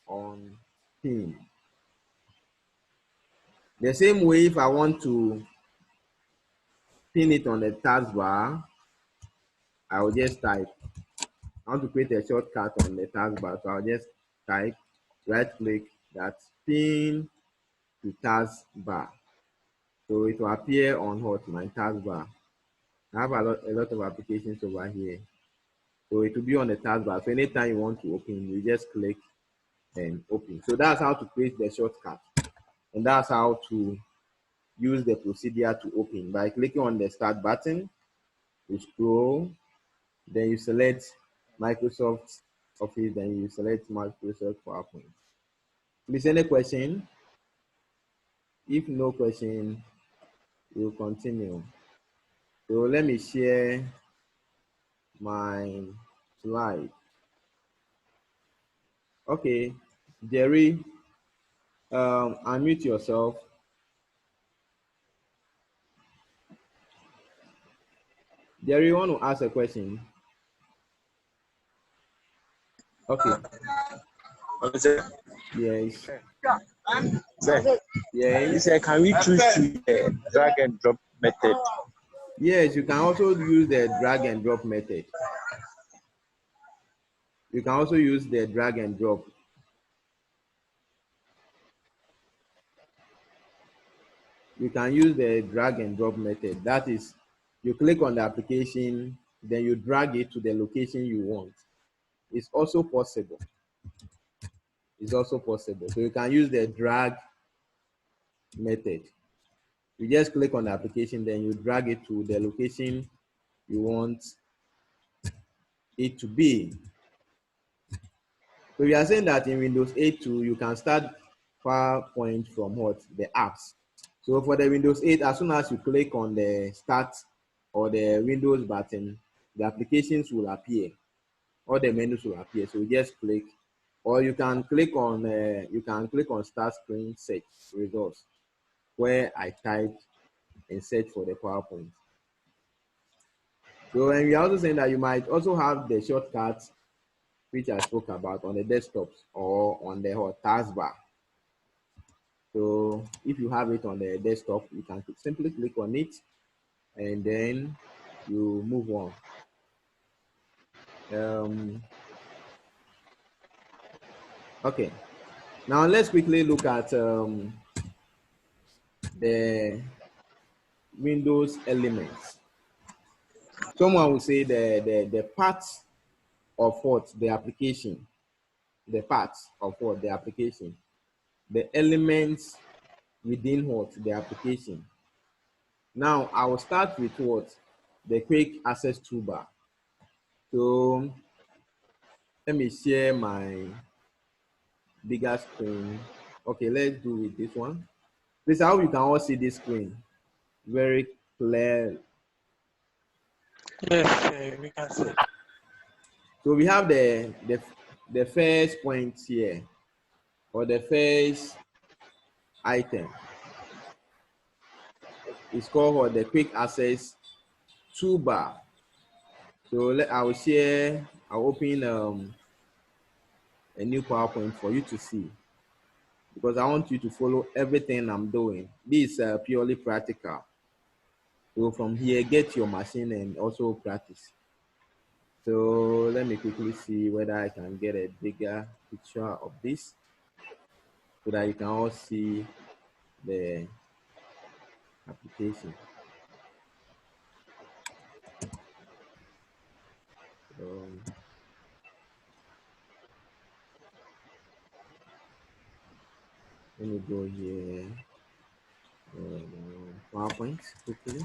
on pin. The same way, if I want to pin it on the taskbar, I will just type. I want to create a shortcut on the taskbar, so I'll just type, right click, that's pin to taskbar. So it will appear on my taskbar. I have a lot of applications over here. So it will be on the taskbar. So anytime you want to open, you just click and open. So that's how to create the shortcut. And that's how to use the procedure to open. By clicking on the start button, you scroll, then you select Microsoft Office, then you select Microsoft PowerPoint. Please, any question? If no question, we'll continue. So let me share my slide. Okay, Jerry, unmute yourself. Jerry, you want to ask a question? Okay. Yes. Yeah, he said, can we choose to drag and drop method? Yes, you can also use the drag and drop method. You can also use the drag and drop. You can use the drag and drop method. That is, you click on the application, then you drag it to the location you want. It's also possible. It's also possible. So you can use the drag method. You just click on the application, then you drag it to the location you want it to be. So we are saying that in Windows 8 too, you can start PowerPoint from what? The apps. So for the Windows 8, as soon as you click on the start or the Windows button, the applications will appear, or the menus will appear. So you just click, or you can click on start screen search results, where I typed and search for the PowerPoint. So and we are also saying that you might also have the shortcuts which I spoke about on the desktops or on the taskbar. So if you have it on the desktop, you can simply click on it and then you move on. Okay, now let's quickly look at the Windows elements. Someone will say the parts of what? The application. The parts of what? The application. The elements within what? The application. Now, I will start with what? The quick access toolbar. So, let me share my bigger screen. Okay, let's do with this one. Please, I hope you can all see this screen very clear. Yes, we can see. So we have the first point here, or the first item. It's called what? The quick access toolbar. So I'll open a new PowerPoint for you to see, because I want you to follow everything I'm doing. This is purely practical. So from here, get your machine and also practice. So let me quickly see whether I can get a bigger picture of this so that you can all see the application. Let me go here, PowerPoint quickly.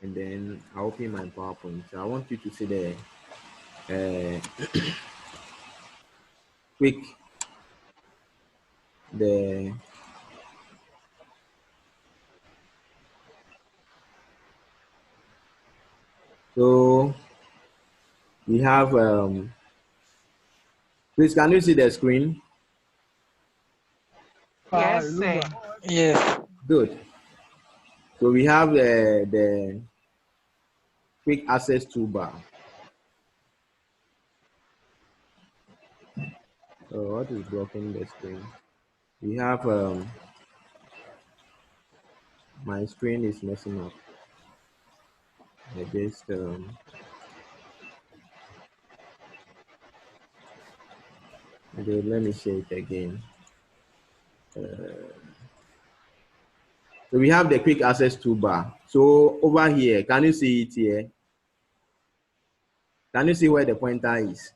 And then I'll open my PowerPoint. So I want you to see the quick, so we have, please, can you see the screen? Yes, sir. Yes. Good. So we have the quick access toolbar. Oh, what is blocking the screen? We have my screen is messing up. I just let me share it again. So we have the quick access toolbar. So over here, can you see it here? Can you see where the pointer is?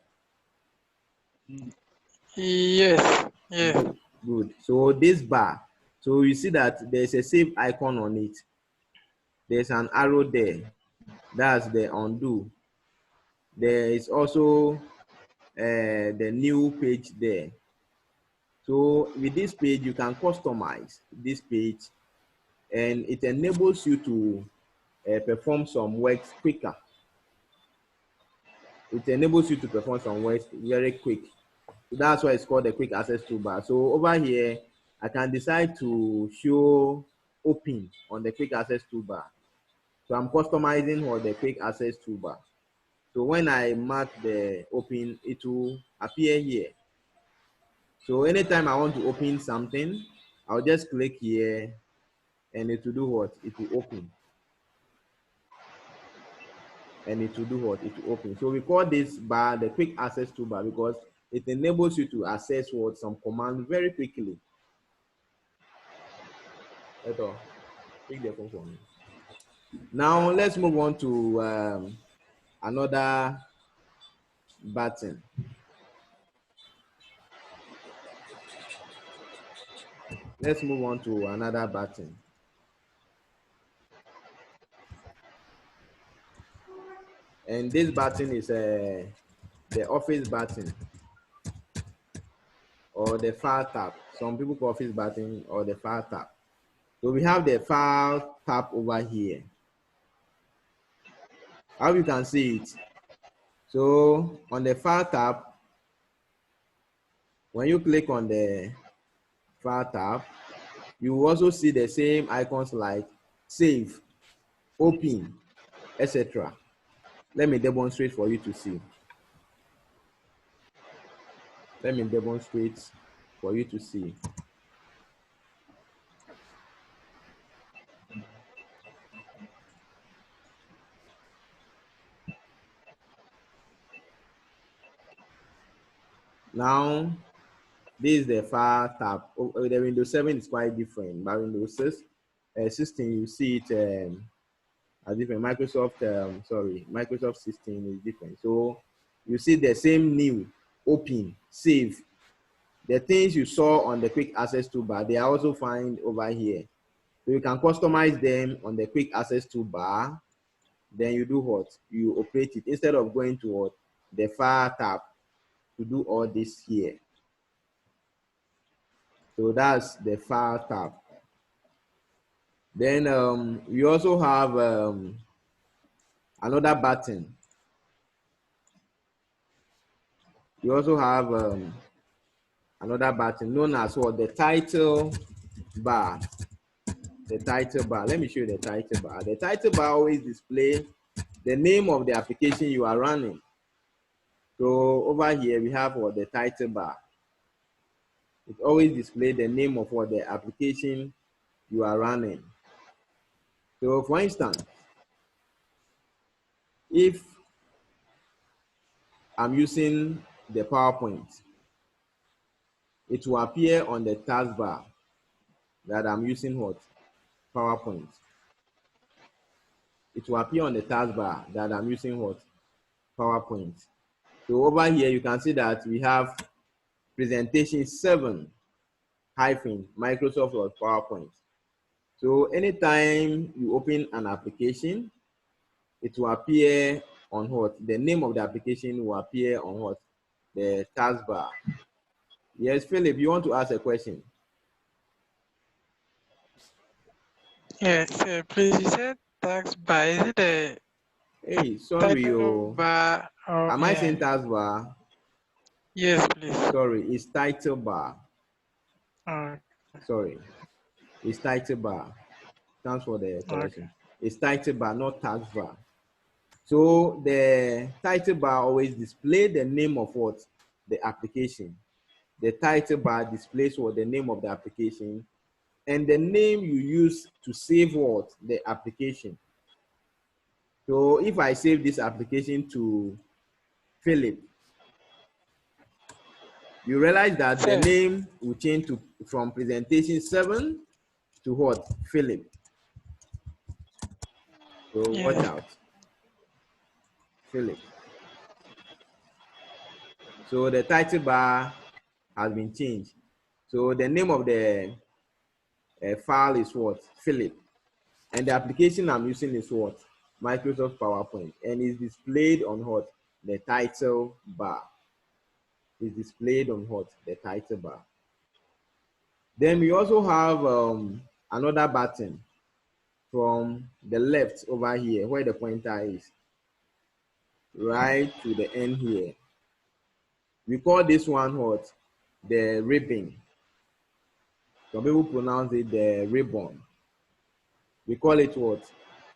Yes. Yes. Good, good. So this bar, so you see that there's a save icon on it. There's an arrow there. That's the undo. There is also the new page there. So with this page, you can customize this page, and it enables you to perform some works quicker. It enables you to perform some works very quick. So that's why it's called the quick access toolbar. So over here, I can decide to show open on the quick access toolbar. So I'm customizing for the quick access toolbar. So when I mark the open, it will appear here. So anytime I want to open something, I'll just click here and it will do what? It will open. And it will do what? It will open. So we call this bar the quick access toolbar because it enables you to access what some commands very quickly. That's all. Pick the phone for me. Now let's move on to another button. Let's move on to another button. And this button is the office button or the file tab. Some people call office button or the file tab. So we have the file tab over here. How you can see it? So on the file tab, when you click on the file tab, you will also see the same icons like save, open, etc. Let me demonstrate for you to see. Let me demonstrate for you to see. Now, this is the file tab. The Windows 7 is quite different, but Windows 16, you see it as different. Microsoft 16 is different. So you see the same new, open, save. The things you saw on the quick access toolbar, they are also found over here. So you can customize them on the quick access toolbar. Then you do what? You operate it instead of going to what? The file tab to do all this here. So that's the file tab. Then we also have another button. You also have another button known as what? The title bar. The title bar. Let me show you the title bar. The title bar always display the name of the application you are running. So over here we have what? The title bar. It always displays the name of what? The application you are running. So for instance, if I'm using the PowerPoint, it will appear on the taskbar that I'm using what? PowerPoint. It will appear on the taskbar that I'm using what? PowerPoint. So over here, you can see that we have presentation 7 hyphen Microsoft or PowerPoint. So anytime you open an application, it will appear on what? The name of the application will appear on what? The taskbar. Yes, Philip, you want to ask a question? Yes. Please, you said tax bar. Is it a Hey, sorry, title oh. bar? Or, Am I saying taskbar? Yes, please. Sorry, it's title bar. Okay. Sorry, it's title bar. Thanks for the Okay. correction. It's title bar, not taskbar. So the title bar always display the name of what? The application. the title bar displays what the name of the application and the name you use to save what the application. So if I save this application to Philip, you realize that the Sir, name will change to from presentation 7 to what? Philip. So watch yes. out. Philip. So the title bar has been changed. So the name of the file is what? Philip. And the application I'm using is what? Microsoft PowerPoint. And it's displayed on what? The title bar. Is displayed on what? The title bar. Then we also have another button from the left over here where the pointer is, right to the end here. We call this one what? The ribbon. Some people pronounce it the ribbon. We call it what?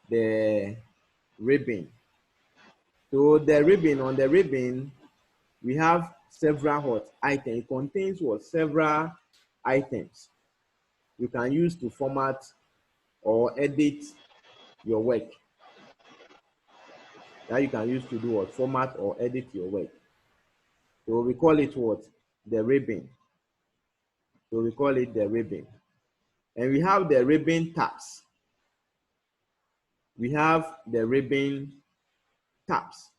The ribbon. So the ribbon, on the ribbon, we have several what items. It contains what? Several items you can use to format or edit your work. That you can use to do what? Format or edit your work. So we call it what? The ribbon. So we call it the ribbon. And we have the ribbon tabs. We have the ribbon tabs.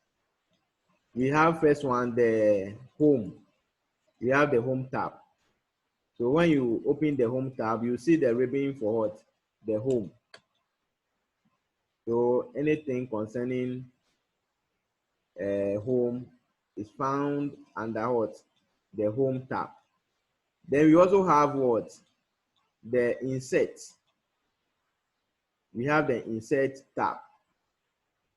We have first one, the home. We have the home tab. So when you open the home tab, you see the ribbon for what? The home. So anything concerning home is found under what? The home tab. Then we also have what? The insert. We have the insert tab.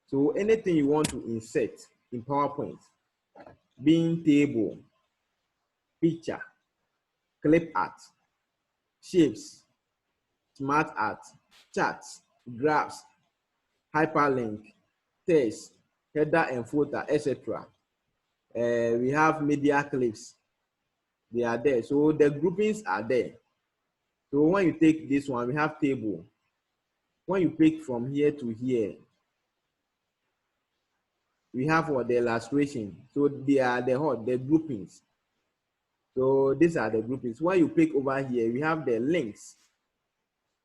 So anything you want to insert in PowerPoint, being table, picture, clip art, shapes, smart art, charts, graphs, hyperlink, text, header and footer, etc. We have media clips. They are there. So the groupings are there. So when you take this one, we have table. When you pick from here to here, we have what? The illustration. So they are the groupings. So these are the groupings. When you pick over here, we have the links.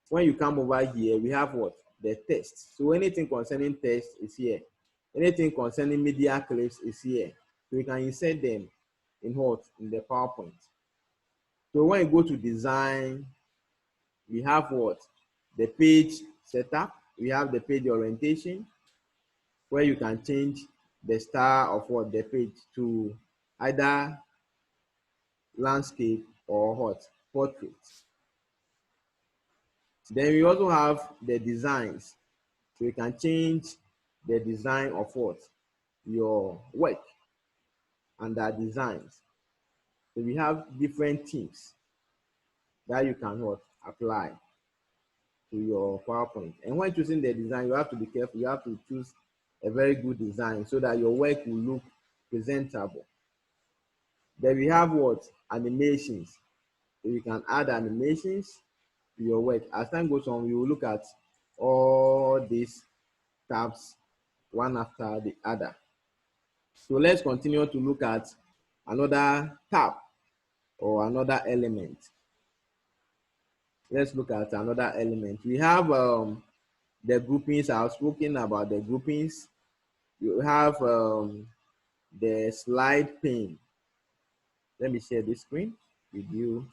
When you come over here, we have what? The text. So anything concerning text is here. Anything concerning media clips is here. So you can insert them in what? In the PowerPoint. So when you go to design, we have what? The page setup. We have the page orientation, where you can change the style of what? The page to either landscape or what? Portrait. Then we also have the designs. So you can change the design of what? Your work under designs. So we have different themes that you can what? Apply to your PowerPoint. And when choosing the design, you have to be careful. You have to choose a very good design so that your work will look presentable. Then we have what? Animations. So you can add animations to your work. As time goes on, we will look at all these tabs one after the other. So let's continue to look at another tab or another element. Let's look at another element. We have the groupings. I've spoken about the groupings. You have the slide pane. Let me share this screen with you.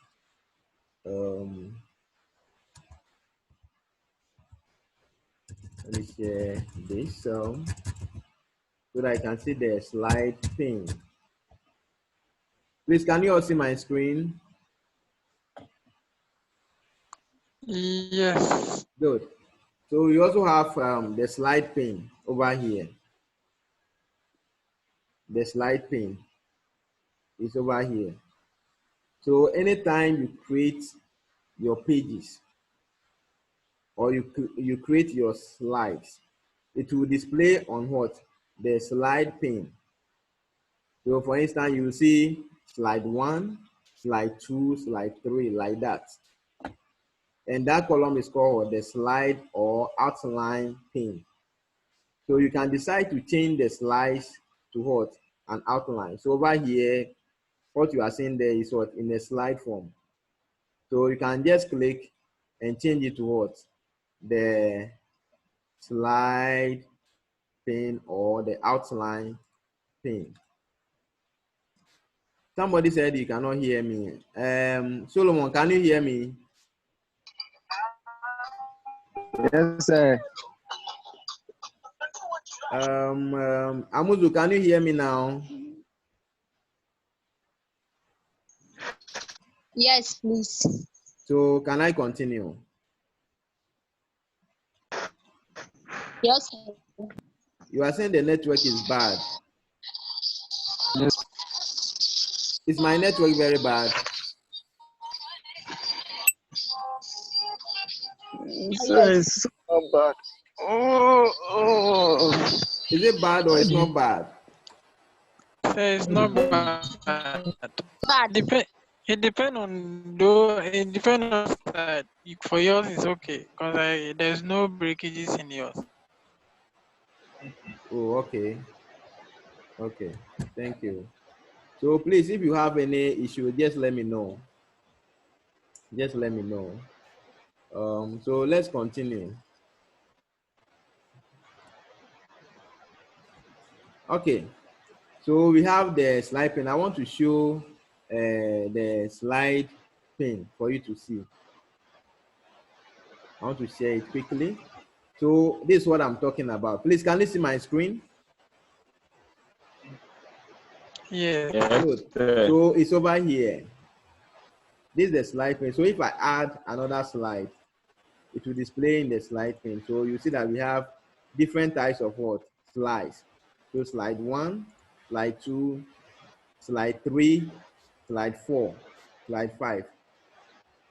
Let me share this so that I can see the slide pane. Please, can you all see my screen? Yes. Good. So we also have the slide pane over here. The slide pane is over here. So anytime you create your pages or you create your slides, it will display on what? The slide pane. So for instance, you will see slide 1, slide 2, slide 3, like that. And that column is called the slide or outline pane. So you can decide to change the slides to what? An outline. So over here, what you are seeing there is what? In a slide form. So you can just click and change it to what? The slide pane or the outline pane. Somebody said you cannot hear me. Solomon, can you hear me? Yes, sir. Amuzu, can you hear me now? Yes, please. So can I continue? Yes, sir. You are saying the network is bad. Yes, Is my network very bad? sir. It's not bad. Oh. Is it bad or it's not bad? Say it's not bad. Bad. It depends on though. It depends on side. For yours, it's okay because there's no breakages in yours. Oh, okay. Okay. Thank you. So please, if you have any issue, just let me know. Just let me know. So let's continue. Okay. So we have the slide pane. I want to show the slide pane for you to see. I want to share it quickly. So this is what I'm talking about. Please, can you see my screen? Yeah. Good. So it's over here. This is the slide pane. So if I add another slide, it will display in the slide pane. So you see that we have different types of what? Slides. So slide 1, slide 2, slide 3, slide 4, slide 5.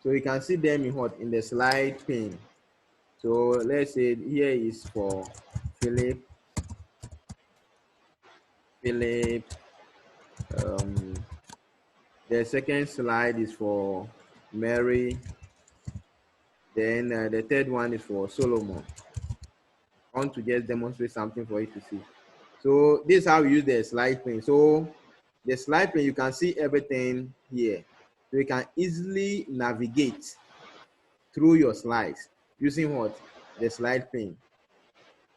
So you can see them in what? In the slide pane. So let's say here is for Philip. The second slide is for Mary. Then the third one is for Solomon. I want to just demonstrate something for you to see. So this is how we use the slide pane. So the slide pane, you can see everything here. So you can easily navigate through your slides using what? The slide pane.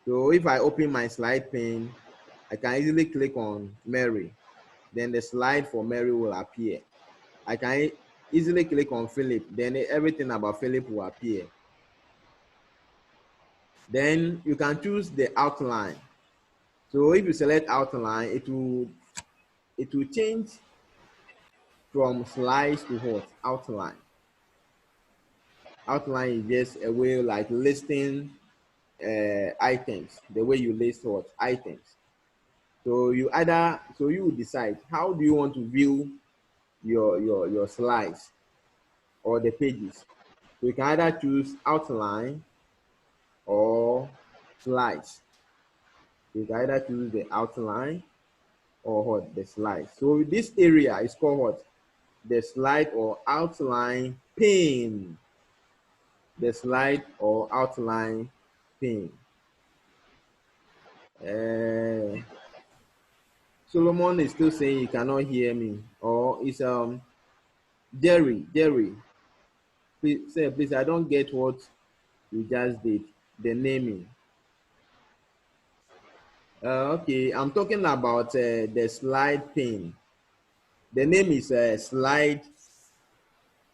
So if I open my slide pane, I can easily click on Mary. Then the slide for Mary will appear. I can easily click on Philip. Then everything about Philip will appear. Then you can choose the outline. So if you select outline, it will change from slides to what? Outline. Outline is just a way like listing items, the way you list what? Items. So you decide how do you want to view your slides or the pages. So you can either choose outline or slides. You can either choose the outline or what? The slides. So this area is called what? The slide or outline pane. The slide or outline pane. Solomon is still saying he cannot hear me. Or it's Jerry. Please say, please, I don't get what you just did. The naming. Okay, I'm talking about the slide pane. The name is slide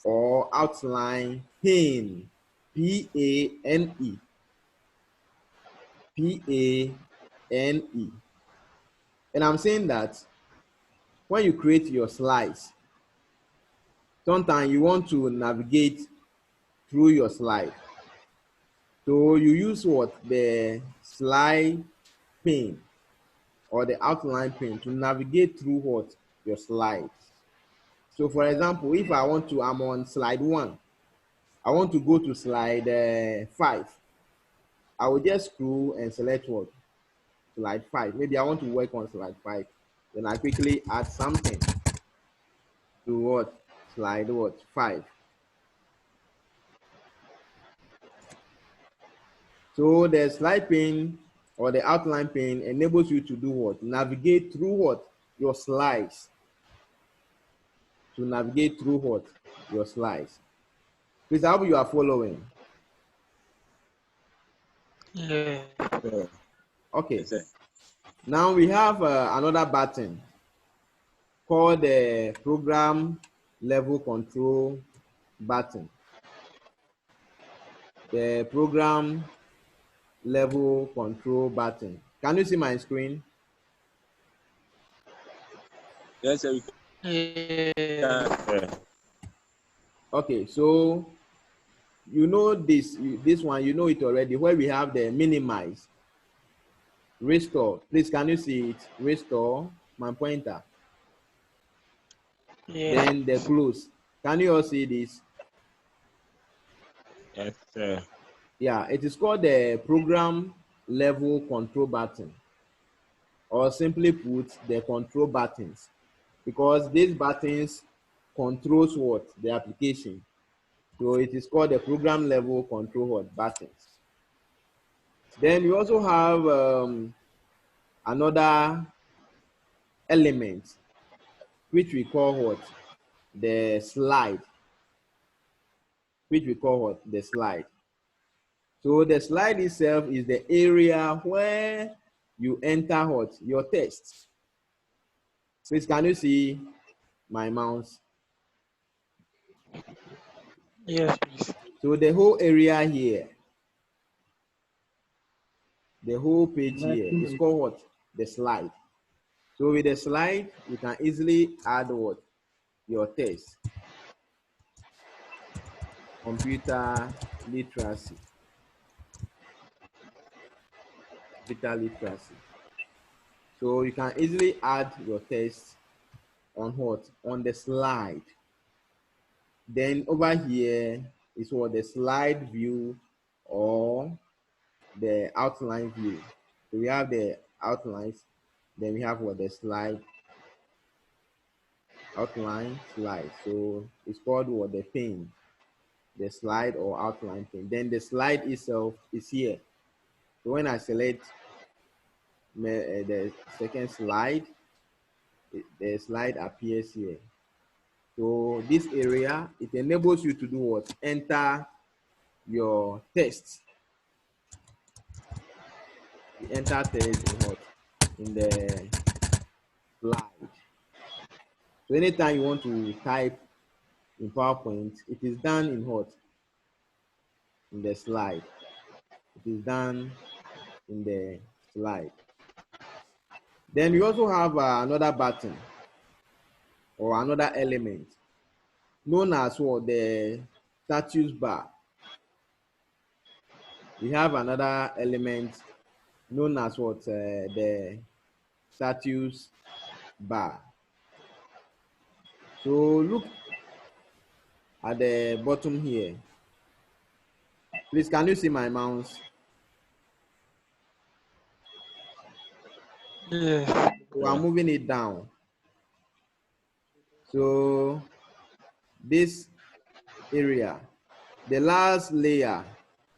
or outline pane. Pane. Pane. And I'm saying that when you create your slides, sometimes you want to navigate through your slide. So you use what? The slide pane or the outline pane to navigate through what? Your slides. So for example, if I'm on slide 1, I want to go to slide 5. I will just scroll and select what? Slide 5. Maybe I want to work on slide 5. Then I quickly add something to what? slide what? 5. So the slide pane or the outline pane enables you to do what? Navigate through what? Your slides. To navigate through what? Your slides. Please, I hope you are following. Yeah. Okay. Yes, sir. Now we have another button called the program level control button. The program level control button. Can you see my screen? Yes, sir. Yeah. Okay, so you know this one, you know it already, where we have the minimize, restore. Please, can you see it? Restore, my pointer. Yes. Then the close. Can you all see this? Yes, sir. Yeah, it is called the program level control button, or simply put, the control buttons, because these buttons controls what? The application. So it is called the program level control what? Buttons. Then we also have another element which we call what? The slide. Which we call what? The slide. So the slide itself is the area where you enter what? Your text. Please, can you see my mouse? Yes, please. So the whole area here, the whole page here is called what? The slide. So with the slide, you can easily add what? Your text. Computer literacy. Computer literacy. So you can easily add your text on what? On the slide. Then over here is what? The slide view or the outline view. So we have the outlines, then we have what? The slide, outline, slide. So it's called what? The pane, the slide or outline pane. Then the slide itself is here. So when I select the second slide, the slide appears here. So this area, it enables you to do what? Enter your text. You enter text in what? In the slide. So anytime you want to type in PowerPoint, it is done in what? In the slide. It is done in the slide. Then we also have another button or another element known as what? The status bar. We have another element known as what? The status bar. So look at the bottom here. Please, can you see my mouse? Yes. So I'm moving it down. So this area, the last layer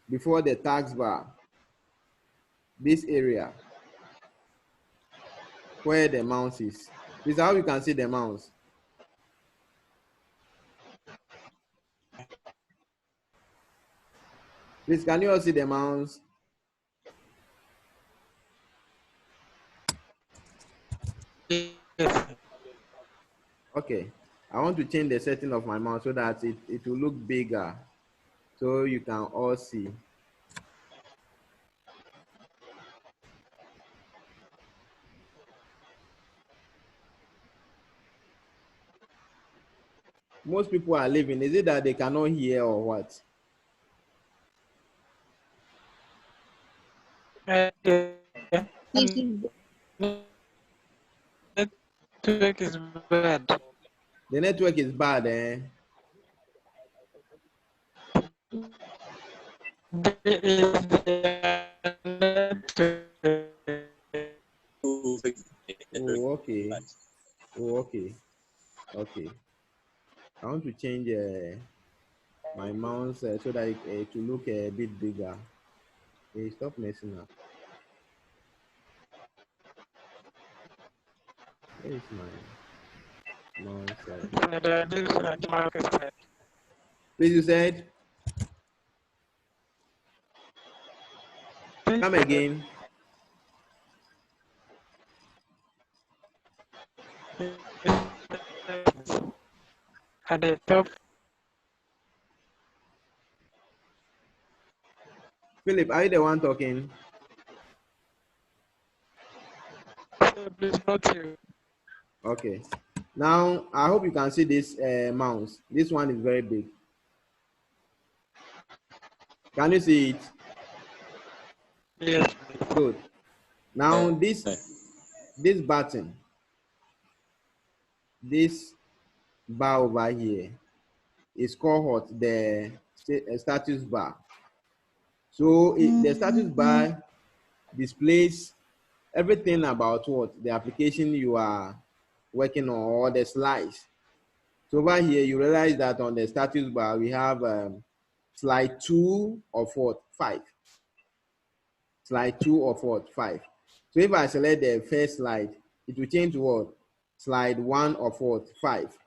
before the taskbar, this area where the mouse is. This is how you can see the mouse. Please, can you all see the mouse? Yes. Okay. I want to change the setting of my mouse so that it will look bigger so you can all see. Most people are leaving. Is it that they cannot hear or what? It And is network is bad. The network is bad, eh? There is the network. Oh, okay. Oh, okay. Okay. I want to change my mouse so that it will look a bit bigger. Hey, stop messing up. Where is my mouse? Please, you said. Come again. At the top, Philip, are you the one talking? please not you. Okay. Now, I hope you can see this mouse. This one is very big. Can you see it? Yes. Good. Now, this button, this bar over here is called what? The status bar. So the status bar displays everything about what the application you are working on or the slides. So over here, you realize that on the status bar, we have slide 2 of what? 5. Slide 2 of what? 5. So if I select the first slide, it will change to what? Slide 1 of what? 5.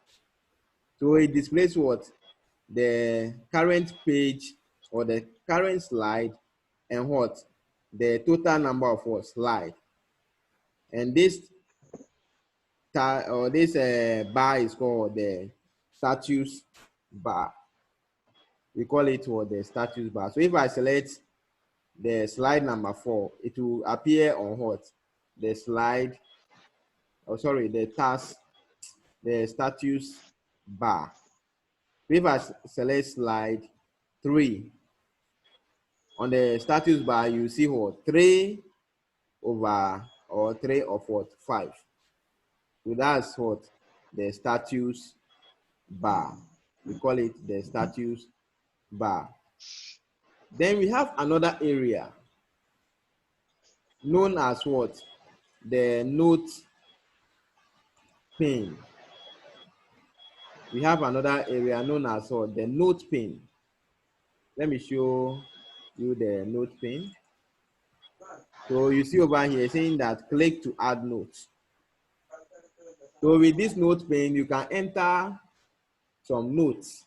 So it displays what? The current page or the current slide and what? The total number of what? Slide. And this bar is called the status bar. We call it what? The status bar. So if I select the slide number 4, it will appear on what? The slide, the task, the status bar. So if I select slide 3, on the status bar, you see what? 3 over or 3 of what? 5. So that's what? The status bar. We call it the status bar. Then we have another area known as what? The note pane. We have another area known as what? The note pane. Let me show you the note pane. So you see over here saying that click to add notes. So with this note pane, you can enter some notes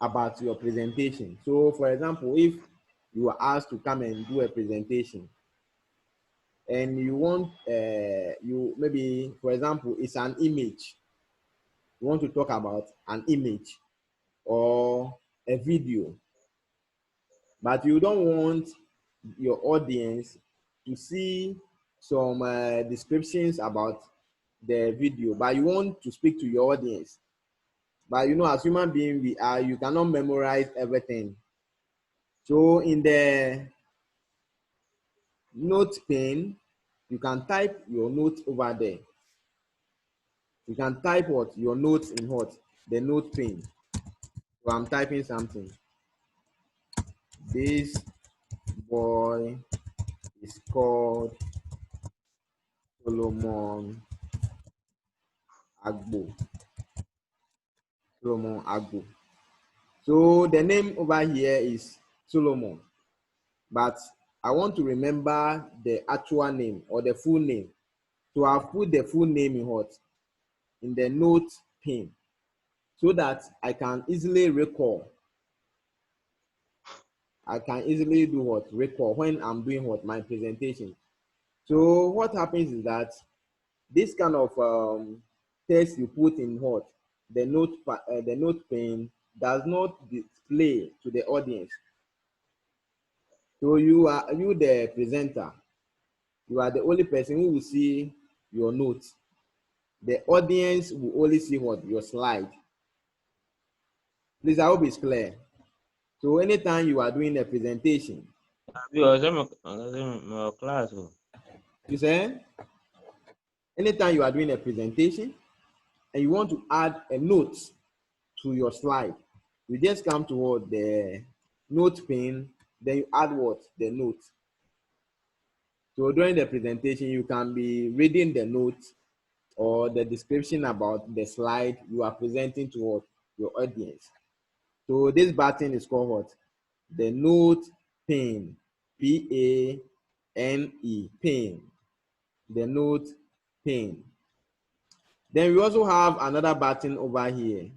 about your presentation. So for example, if you are asked to come and do a presentation and you want, maybe, for example, it's an image. You want to talk about an image or a video, but you don't want your audience to see some descriptions about the video, but you want to speak to your audience. But as human beings we are, you cannot memorize everything. So in the note pane, you can type your note over there. You can type what? Your notes in what? The note pane. So I'm typing something. This boy is called Solomon Agbo. Solomon Agbo. So the name over here is Solomon, but I want to remember the actual name or the full name. So I've put the full name in what? In the note pane, so that I can easily recall. I can easily do what? Recall when I'm doing what? My presentation. So what happens is that this kind of text you put in what? The note pane does not display to the audience. So you the presenter. You are the only person who will see your notes. The audience will only see what? Your slide. Please, I hope it's clear. So anytime you are doing a presentation, class. you say, anytime you are doing a presentation and you want to add a note to your slide, you just come to what? The note pane, then you add what? The note. So during the presentation, you can be reading the note or the description about the slide you are presenting to your audience. So this button is called what? The note pane. Pane. Pane. The note pane. Then we also have another button over here.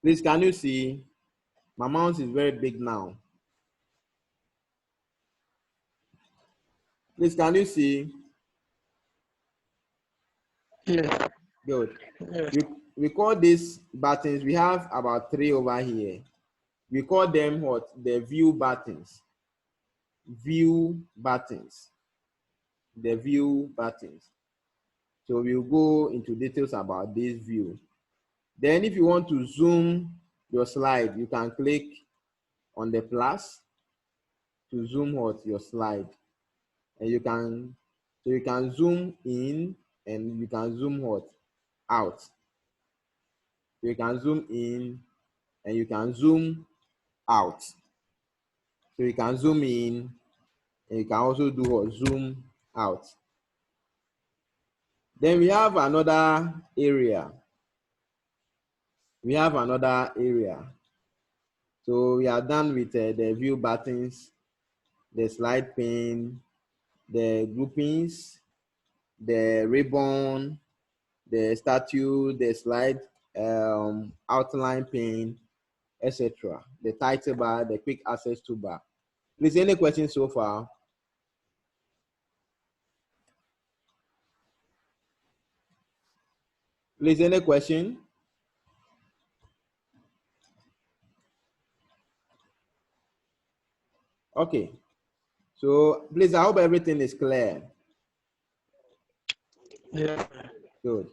Please, can you see? My mouse is very big now. Please, can you see? Yes. Good. Yes. We call these buttons, we have about 3 over here. We call them what? The view buttons. View buttons. The view buttons. So we'll go into details about this view. Then if you want to zoom your slide, you can click on the plus to zoom what? Your slide. And you can zoom in and you can zoom what? Out. You can zoom in and you can zoom out. So you can zoom in and you can also do what? Zoom out. Then we have another area. So we are done with the view buttons, the slide pane, the groupings, the ribbon, the statue, the slide outline pane, etc. The title bar, the quick access toolbar. Please, any questions so far? Please, any question? Okay. So please, I hope everything is clear. Yes. Good.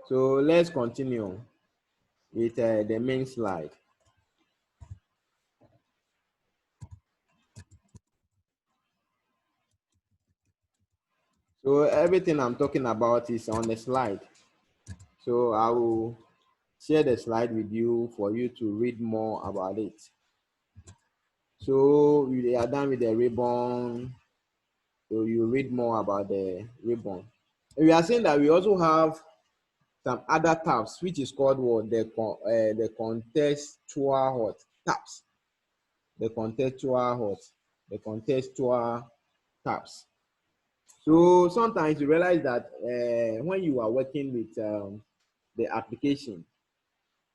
So let's continue with the main slide. So everything I'm talking about is on the slide. So I will share the slide with you for you to read more about it. So we are done with the ribbon. So you read more about the ribbon. And we are saying that we also have some other tabs, which is called what? The contextual tabs. The contextual tabs. So sometimes you realize that when you are working with the application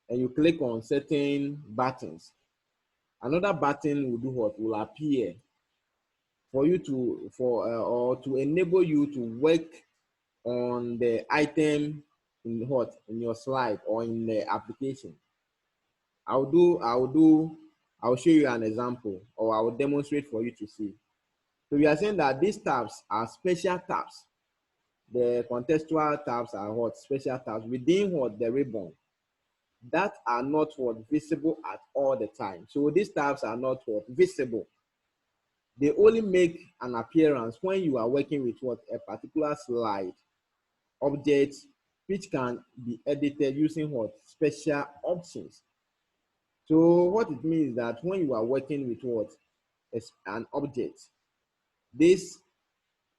and you click on certain buttons, another button will do what? Will appear for you to or to enable you to work on the item in your slide or in the application. I'll show you an example, or I will demonstrate for you to see. So we are saying that these tabs are special tabs. The contextual tabs are what? Special tabs within what? The ribbon that are not what? Visible at all the time. So these tabs are not what? Visible. They only make an appearance when you are working with what? A particular slide object, which can be edited using what? Special options. So what it means is that when you are working with what? An object, these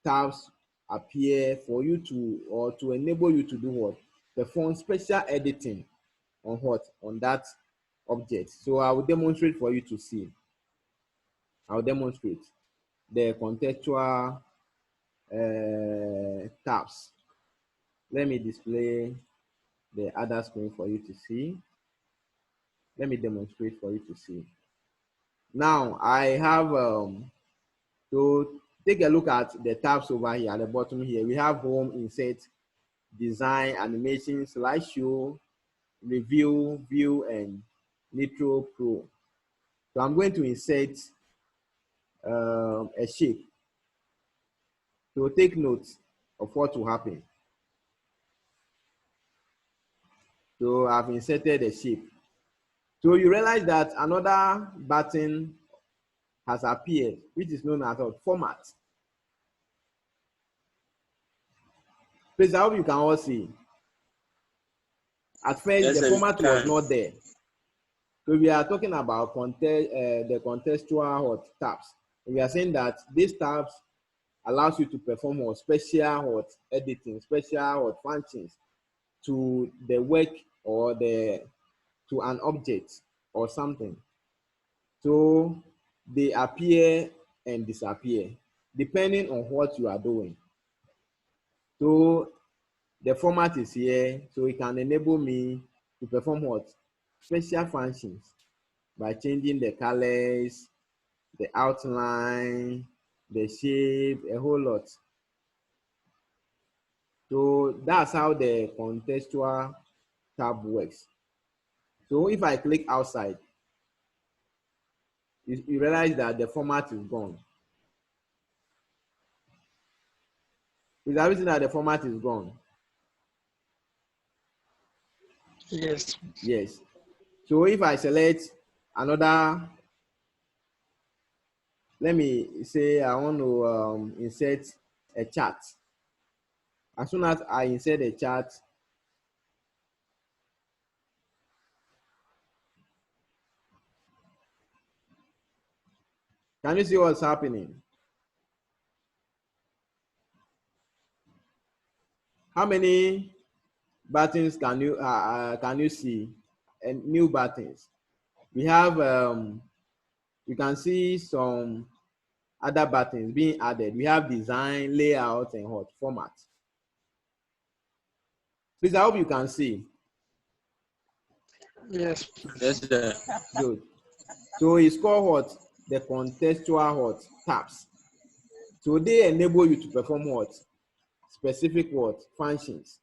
tabs appear for you to, or to enable you to do what? Perform special editing on what? On that object. So I will demonstrate for you to see. I'll demonstrate the contextual tabs. Let me display the other screen for you to see. Let me demonstrate for you to see. Now I have to take a look at the tabs over here at the bottom here. We have home, insert, design, animation, slideshow, review, view, and Nitro Pro. So I'm going to insert a shape. So take note of what will happen. So I've inserted a shape. So you realize that another button has appeared, which is known as a format. Please, I hope you can all see. At first, the format was not there. So we are talking about the contextual tabs. We are saying that these tabs allows you to perform what special what editing, special what functions to the work or the to an object or something. So they appear and disappear depending on what you are doing. So the format is here, so it can enable me to perform what special functions by changing the colors, the outline, the shape, a whole lot. So that's how the contextual tab works. So if I click outside, you realize that the format is gone. Is everything that the format is gone? Yes. Yes. So if I select another, let me say I want to insert a chart. As soon as I insert a chart, can you see what's happening? How many buttons can you see? And new buttons. We have you can see some other buttons being added. We have design, layout, and what format. Please, I hope you can see. Yes. Yes, sir. Good. So it's called what? The contextual what tabs. So they enable you to perform what? Specific what? Functions.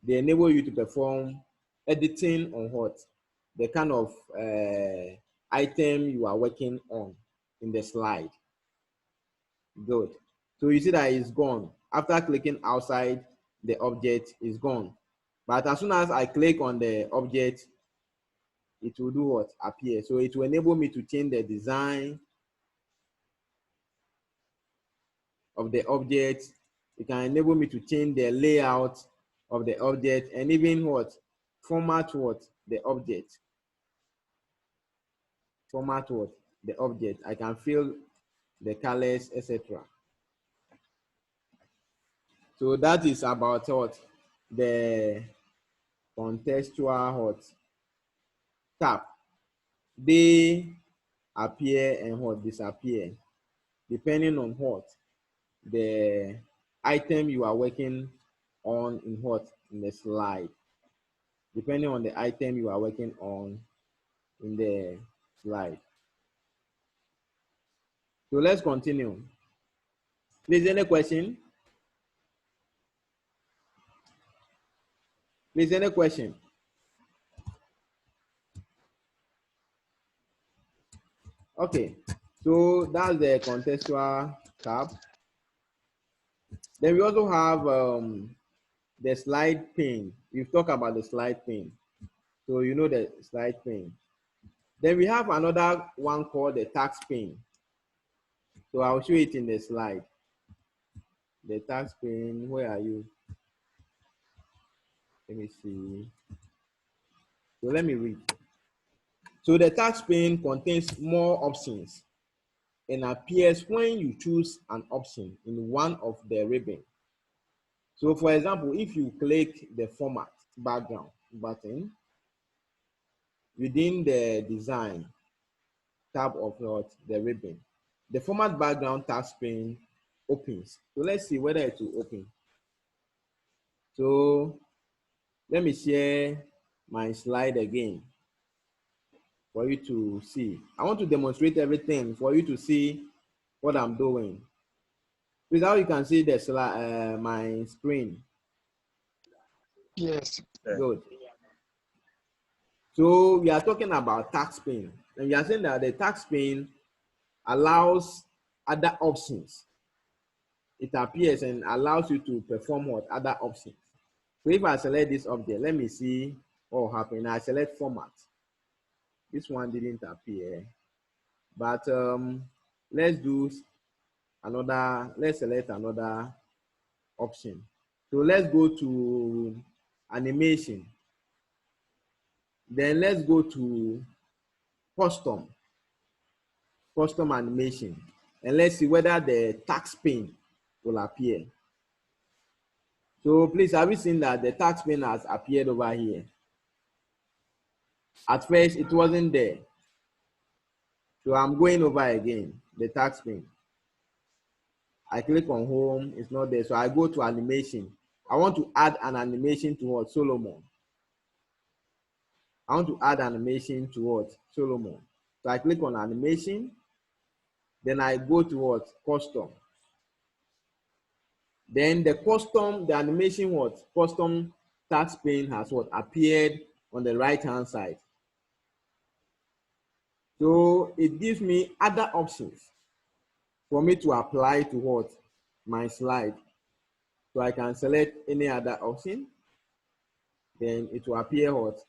They enable you to perform editing on what? The kind of item you are working on in the slide. Good. So you see that it's gone. After clicking outside, the object is gone. But as soon as I click on the object, it will do what? Appear. So it will enable me to change the design of the object. It can enable me to change the layout of the object and even what? Format what? The object. Format what? The object. I can fill the colors, etc. So that is about what? The contextual what? Tab. They appear and what? Disappear depending on what? The item you are working on in what? In the slide. Depending on the item you are working on in the slide. So let's continue. Please, any question? Please, any question? Okay, so that's the contextual tab. Then we also have the slide pane. We've talked about the slide pane. So you know the slide pane. Then we have another one called the tax pane. So I'll show it in the slide. The tax pane, where are you? Let me see. So let me read. So the tax pane contains more options and appears when you choose an option in one of the ribbon. So for example, if you click the format background button within the design tab of the ribbon, the format background task pane opens. So let's see whether it will open. So let me share my slide again for you to see. I want to demonstrate everything for you to see what I'm doing. Without you can see the slide, my screen. Yes. Good. So we are talking about tax pane, and we are saying that the tax pane allows other options. It appears and allows you to perform what other options. So if I select this object, let me see what will happen. I select format. This one didn't appear, but let's do another. Let's select another option. So let's go to animation. Then let's go to custom animation, and let's see whether the tax pane will appear. So please, have you seen that the tax pane has appeared over here? At first, it wasn't there. So I'm going over again, the tax pane. I click on home, it's not there. So I go to animation. I want to add an animation to what? Solomon. I want to add animation to what? Solomon. So I click on animation. Then I go to what? Custom. Then the animation what? Custom tax pane has what? Appeared on the right hand side. So it gives me other options for me to apply to what? My slide. So I can select any other option. Then it will appear what?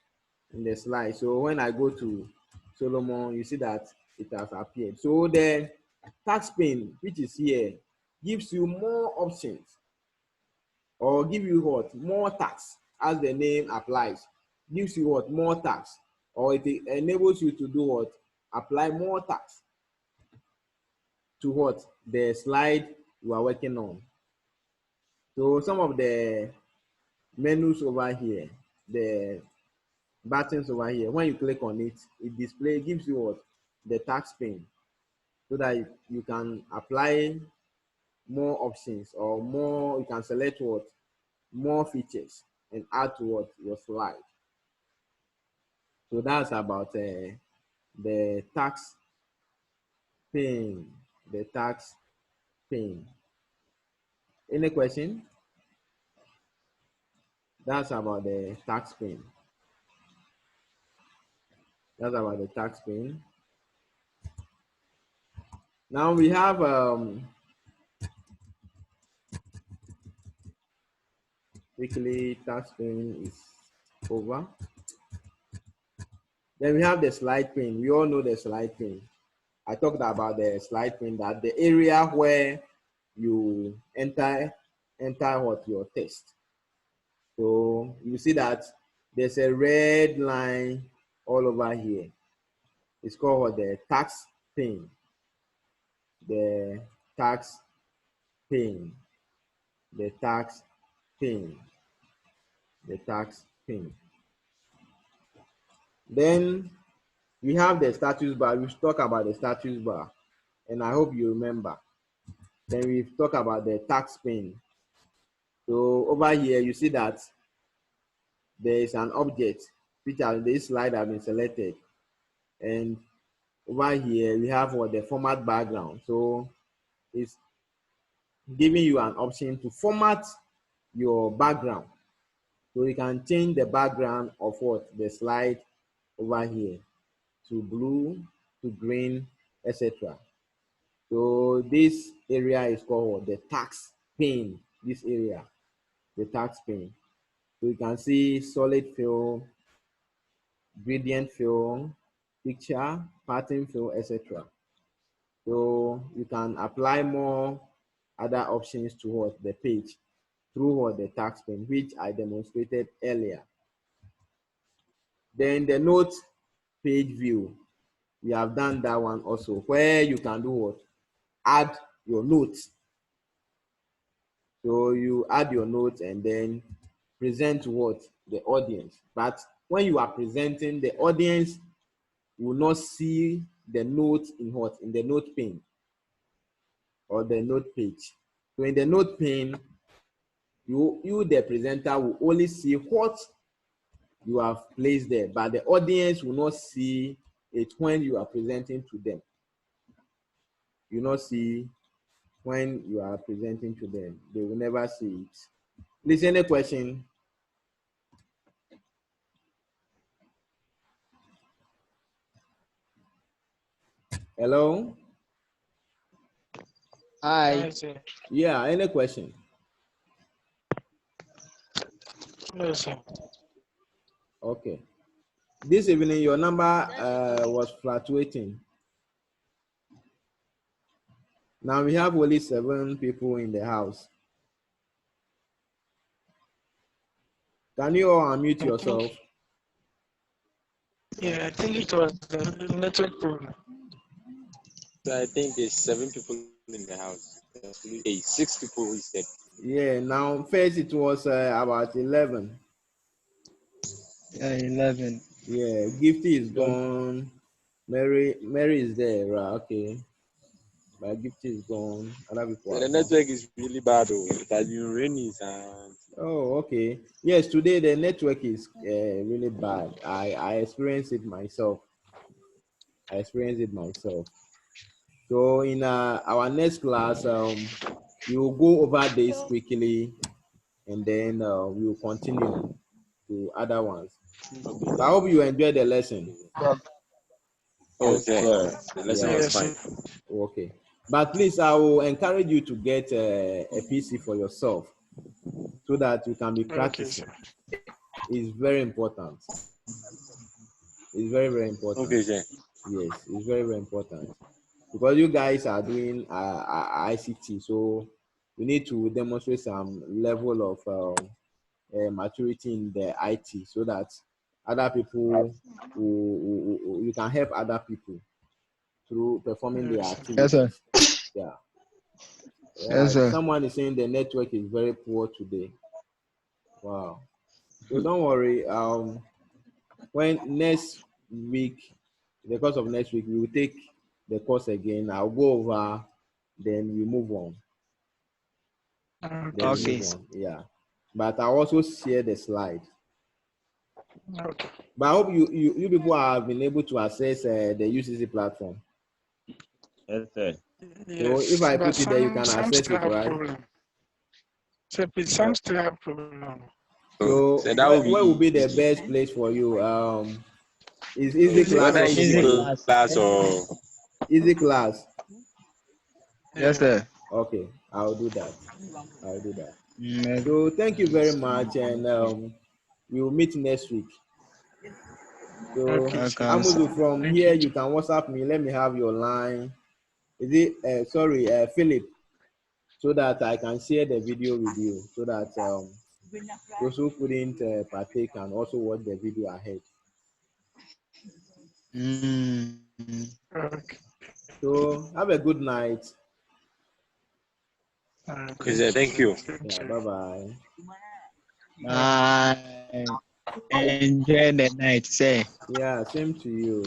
In the slide. So when I go to Solomon, you see that it has appeared. So the tax pane, which is here, gives you more options or give you what? More tax, as the name applies. Gives you what? More tax, or it enables you to do what? Apply more tax to what? The slide you are working on. So some of the menus over here, the buttons over here, when you click on it, it gives you what? The tax pane, so that you can apply more options or more, you can select what? More features and add to what? Your slide. So that's about the tax pane, the tax pane. Any question? That's about the tax pane. That's about the tax pane. Now we have weekly tax pane is over. Then we have the slide pane. We all know the slide pane. I talked about the slide pane, that the area where you enter what? Your text. So you see that there's a red line all over here. It's called what? The tax pane. The tax pane. The tax pane. The tax pane. Then we have the status bar. We've talked about the status bar, and I hope you remember. Then we've talked about the tax pane. So over here, you see that there is an object which this slide has been selected, and over here we have what? The format background. So it's giving you an option to format your background. So you can change the background of what? The slide over here to blue, to green, etc. So this area is called the tax pane. This area, the tax pane. So you can see solid fill, gradient fill, picture, pattern fill, etc. So you can apply more other options towards the page through what? The tax pane, which I demonstrated earlier. Then the note page view, we have done that one also, where you can do what? Add your notes. So you add your notes and then present to what? The audience. But when you are presenting, the audience will not see the note in what? In the note pane or the note page. So in the note pane, you the presenter will only see what you have placed there, but the audience will not see it when you are presenting to them. You will not see when you are presenting to them. They will never see it. Please, any question? Hello? Hi. Yeah, any question? No, sir. Okay. This evening, your number was fluctuating. Now we have only 7 people in the house. Can you all unmute yourself? Yeah, I think it was the network problem. So I think there's 7 people in the house. Hey, 6 people we said. Yeah, now first it was about 11. 11. Yeah, Gifty is Don't- gone. Mary is there, right? Okay. But Gifty is gone. Other people So are the gone. network is really bad. Oh, it has been raining and Oh, okay. Yes, today the network is really bad. I experienced it myself. I experienced it myself. So in our next class, we will go over this quickly, and then we will continue to other ones. But I hope you enjoyed the lesson. okay. Yes, The lesson Yeah. was Yes, fine. sir. Okay. But please, I will encourage you to get a PC for yourself so that you can be Okay, practicing. sir. It's very important. It's very, very important. Okay, sir. Yes, it's very, very important. Because you guys are doing ICT, so we need to demonstrate some level of maturity in the IT so that other people, you can help other people through performing their Yes, sir. yes, sir. activities. Yeah. Yes, sir. Someone is saying the network is very poor today. Wow. So don't worry. When next week, the course of next week, we will take the course again. I'll go over, then we move on. Then we Okay, Okay. move on. Yeah. But I'll also share the slide. okay. But I hope you people have been able to access the UCC platform. Yes, sir. So if Yes, I but put it there, you can some access still it, have right? problem. So please, Uh, some still have problem. so So that will where will be be the easy. best place for you? Is easy Easy class Whether or class. Easy video? easy class. class or Easy class. Yes, Yeah. sir. Okay, I'll do that. I'll do that. Yes. So thank you very much, and we will meet next week. So Okay, sir. Welcome, sir. Amuzu, from Thank here you. you can WhatsApp me. Let me have your line. Is it Philip, so that I can share the video with you, so that those who couldn't partake can also watch the video ahead. Mm. Okay. So have a good night. okay, sir. Thank you. Thank Yeah, you. bye bye. Bye. Enjoy the night, sir. Yeah, same to you.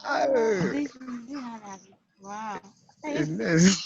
Oh, Wow. goodness.